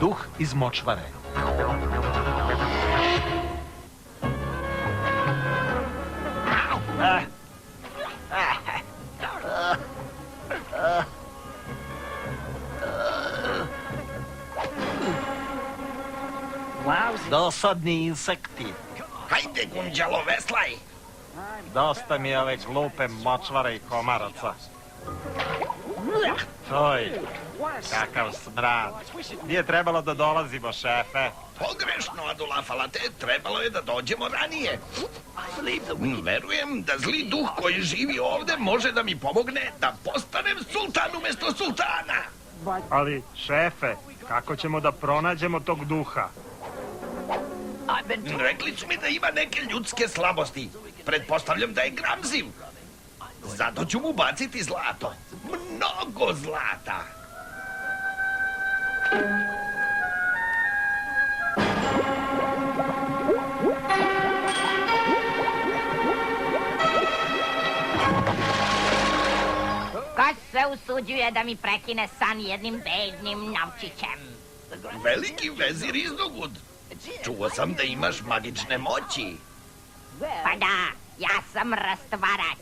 Duh iz močvare. Dosadni insekti. Hajde, gunđalo, veslaj! Dosta mi je ove glupe močvare i komaraca. Oj, kakav smrad. Nije trebalo da dolazimo, šefe. Pogrešno, Adolafalate, trebalo je da dođemo ranije. Verujem da zli duh koji živi ovde može da mi pomogne da postanem sultan umesto sultana. Ali, šefe, kako ćemo da pronađemo tog duha? Rekli su mi da ima neke ljudske slabosti. Pretpostavljam da je gramziv. Zato ću mu baciti zlato. Mnogo zlata. Ko se usuđuje da mi prekine san jednim bednim novčićem? Veliki vezir Iznogud. Čuo sam da imaš magične moći. Pa da, ja sam rastvarač.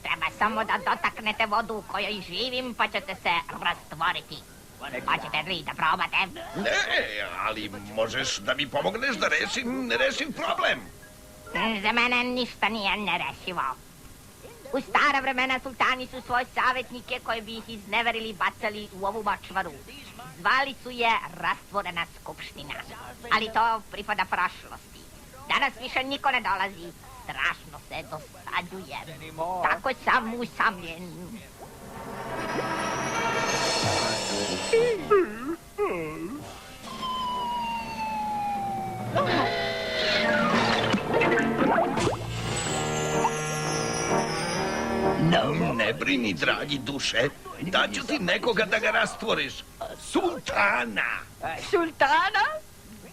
Treba samo da dotaknete vodu u kojoj živim, pa ćete se rastvoriti. Hoćete li da probate? Ne, ali možeš da mi pomogneš da rešim problem. Za mene ništa nije nerešivo. U stara vremena sultani su svoje savjetnike koji bi ih izneverili bacali u ovu močvaru. Zvali su je rastvorena skupština. Ali to pripada prošlosti. Danas više niko ne dolazi. Strašno se dosađujem. Tako sam usamljen. Ne brini, dragi duše. Daću ti nekoga da ga rastvoriš. Sultana! Sultana?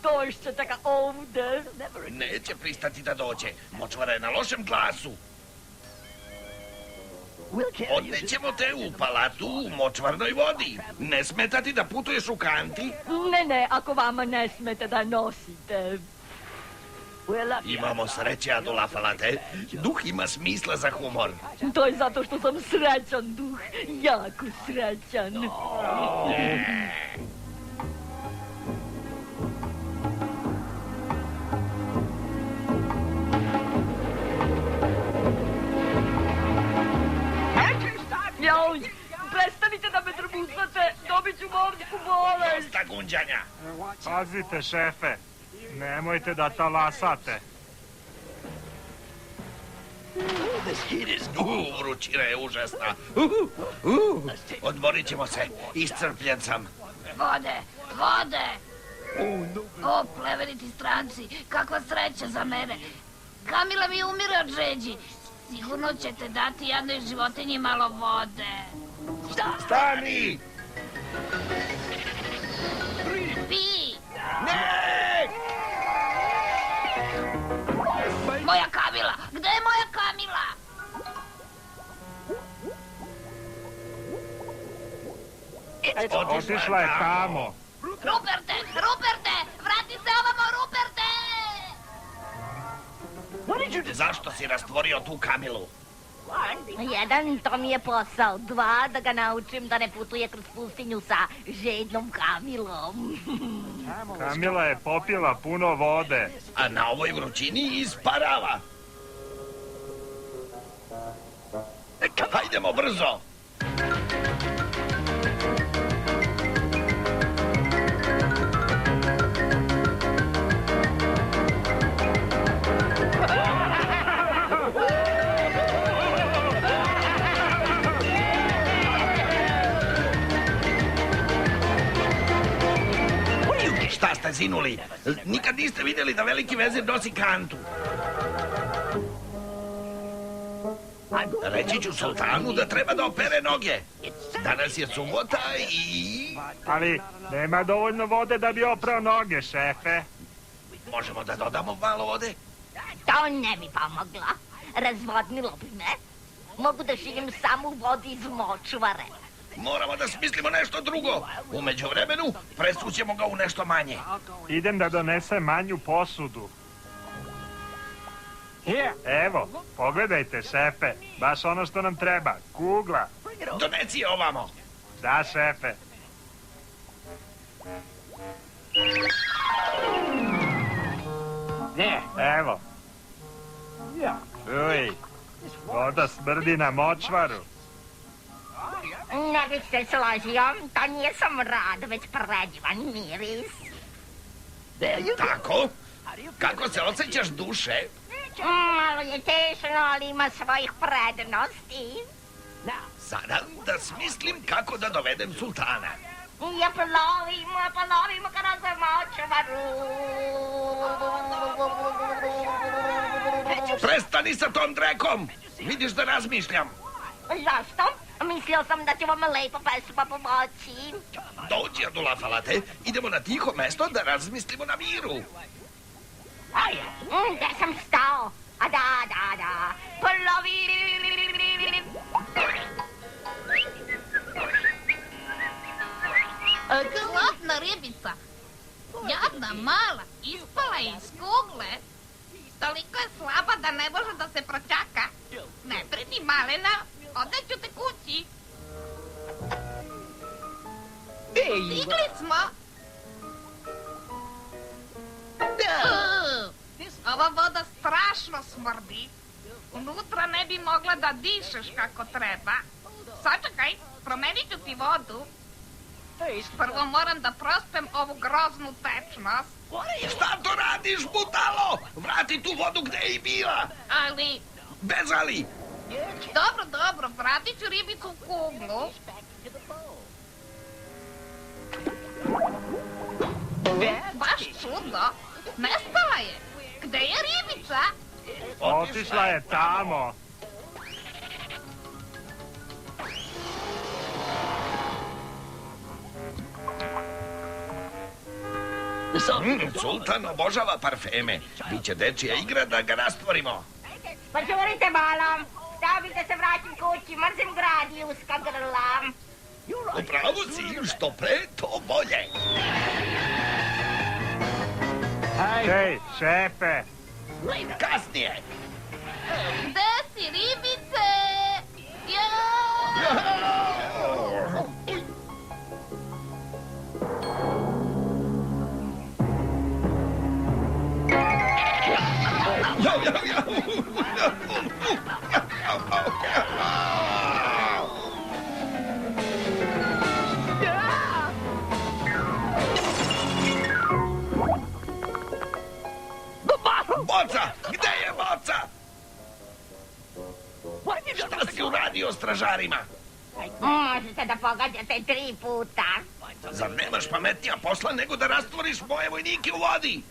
Došćete ga ovde. Neće pristati da dođe. Močvara je na lošem glasu. Odnećemo te u palatu u močvarnoj vodi. Ne smeta ti da putuješ u kanti? Ne, ako vama ne smete da nosite. Imamo sreće, Adolafalate. Duh ima smisla za humor. To je zato što sam srećan duh. Jako srećan. Joj, prestanite da me drmusate. Dobit ću morsku bolest. Dosta gunđanja. Pazite, šefe. Nemojte da talasate. Vrućina je užasna. Odmorit ćemo se. Iscrpljen sam. Vode! O, plemeniti stranci, kakva sreća za mene. Kamila mi umire od žeđi. Sigurno ćete dati jednoj životinji malo vode. Stani! Pi! Ne! Moja Kamila! Gde je moja Kamila? Otišla je tamo. Ruperte! Vrati se ovamo, Ruperte! Zašto si rastvorio tu Kamilu? Jedan, to mi je posao. Dva, da ga naučim da ne putuje kroz pustinju sa žednom Kamilom. Kamila je popila puno vode. A na ovoj vrućini isparava. Hajdemo brzo. Šta ste zinuli? Nikad niste vidjeli da veliki vezir nosi kantu. Reći ću sultanu da treba da opere noge. Danas je subota i... Ali nema dovoljno vode da bi oprao noge, šefe. Možemo da dodamo malo vode? To ne bi pomoglo. Razvodnilo bi me. Mogu da živim samo u vodi iz močvare. Moramo da smislimo nešto drugo. U međuvremenu presućemo ga u nešto manje. Idem da donesem manju posudu. Evo, pogledajte, šefe. Baš ono što nam treba. Kugla. Doneci je ovamo. Da, šefe. Evo. Uj, voda smrdi na močvaru. Ne bih se složio, to nije smrad, već predivan miris. Tako? Kako se osjećaš duše? Malo je tešno, ali ima svojih prednosti. Sada da smislim kako da dovedem sultana. Ja plovim kroz močvaru. Prestani sa tom drekom! Vidiš da razmišljam. Zašto? Mislio sam da će vam lepo pesma pomoći. Dođi, Adulafalate, idemo na tiho mesto da razmislimo na miru. Gde sam stao? A da. Plovim. Zlatna ribica. Jadna, mala, ispala je iz kugle. Toliko je slaba da ne može da se pročaka. Ne brini, malena, odeću te kući. Stigli smo. Ova voda strašno smrdi. Unutra ne bi mogla da dišeš kako treba. Sačekaj, promenit ću ti vodu. Prvo moram da prospem ovu groznu tečnost. Šta to radiš, budalo? Vrati tu vodu gde je i bila. Ali, Bez ali. dobro, vratit ću ribicu u kuglu. Baš čudno, nestala je. Gde je ribica? Otišla je tamo. Sultan obožava parfeme. Biće dečija igra da ga rastvorimo. Pa čurite malo. Stavite se, vraćam kući, mrzim grad i uska grla. Upravo si, što pre, to bolje. Hej, šefe. Kasnije. Gde si, ribice? Boca! Gde je boca? Šta si uradio stražarima? Možete da pogađate 3 puta. Zar nemaš pametnija posla nego da rastvoriš moje vojnike u vodi?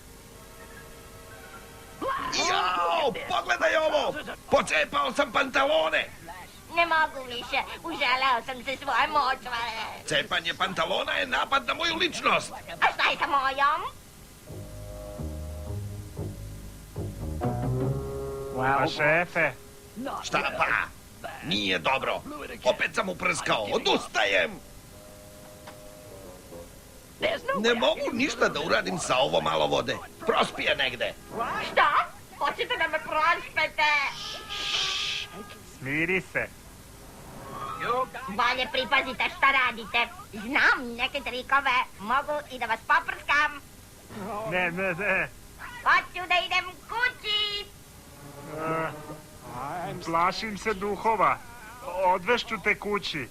Jao, pogledaj ovo! Pocepao sam pantalone! Ne mogu više, uželeo sam se svoje močvare. Cepanje pantalona je napad na moju ličnost. A šta je sa mojom? A šefe? Šta pa? Nije dobro. Opet sam uprskao. Odustajem! Ne mogu ništa da uradim sa ovo malo vode. Prospije negde. Šta? Hoćete da me prospete? Smiri se. Bolje pripazite šta radite. Znam neke trikove. Mogu i da vas poprskam. Ne. Hoću da idem kući. Plašim se duhova. Odvešću te kući.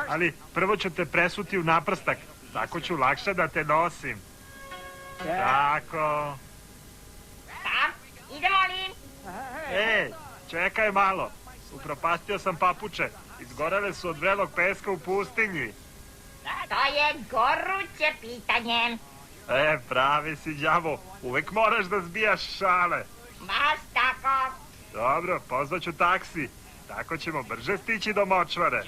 Ali prvo ću te presuti u naprstak. Tako ću lakše da te nosim. Tako. Šta? Idemo li? Ej, čekaj malo. Upropastio sam papuče. Izgorele su od vrelog peska u pustinji. To je goruće pitanje. Pravi si, đavo. Uvek moraš da zbijaš šale. Baš tako. Dobro, pozvaću taksi. Tako ćemo brže stići do močvare.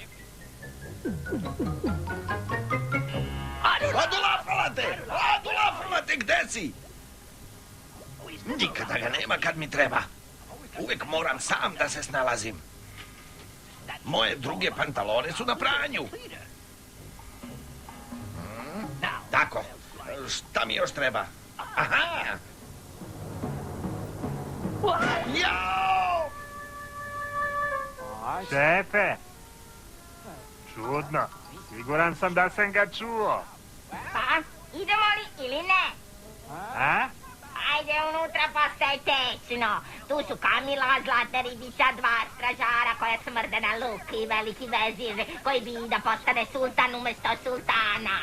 Adulafalate! Adulafalate, gde si? Nikada ga nema kad mi treba. Uvijek moram sam da se snalazim. Moje druge pantalone su na pranju. Tako, šta mi još treba? Aha! Jao! Šefe! Čudno. Siguran sam da sam ga čuo. Pa, idemo li ili ne? A? Ajde unutra, postaje tečno. Tu su Kamila, Zlatna ribica, 2 stražara koja smrde na luk i veliki vezir koji bi da postane sultan umjesto sultana.